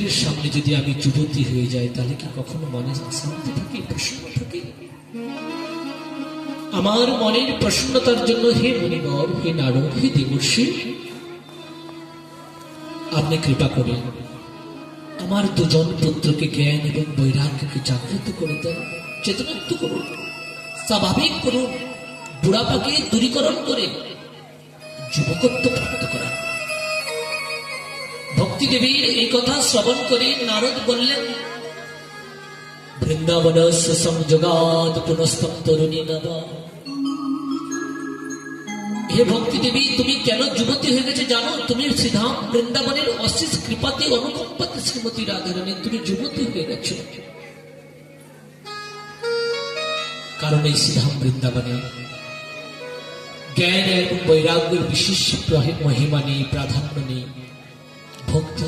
এর সামনে যদি আমি যুবতী হয়ে যাই তাহলে কি কখনো মনে শান্তি থাকে, প্রশ্ন থাকে? আমার মনের প্রশ্নতার জন্য হে মুনিবর, হে নারদ, হে দেবর্ষি, আপনি কৃপা করে আমার দুজন পুত্রকে জ্ঞান এবং বৈরাগ্যকে জাগ্রত করে দেন, চেতনাত্ম করুন, স্বাভাবিক করুন, বুড়াপাকে দূরীকরণ করে যুবকত্ব প্রাপ্ত করান। ভক্তি দেবীর এই কথা শ্রবণ করে নারদ বললেন, বৃন্দাবনস্য সংযোগাৎ পুনস্তম তরুণী নবা। হে ভক্তি দেবী, তুমি কেন যুবতী হয়ে গেছে জানো? তুমি শ্রীধাম বৃন্দাবনের অশেষ কৃপাতে অনুকম্পাতে শ্রীমতী রাধারানী তুমি যুবতী হয়ে গেছো। কারণ এই শ্রীধাম বৃন্দাবনে জ্ঞান এবং বৈরাগ্যের বিশেষ মহিমা নেই, প্রাধান্য নেই, ভক্তি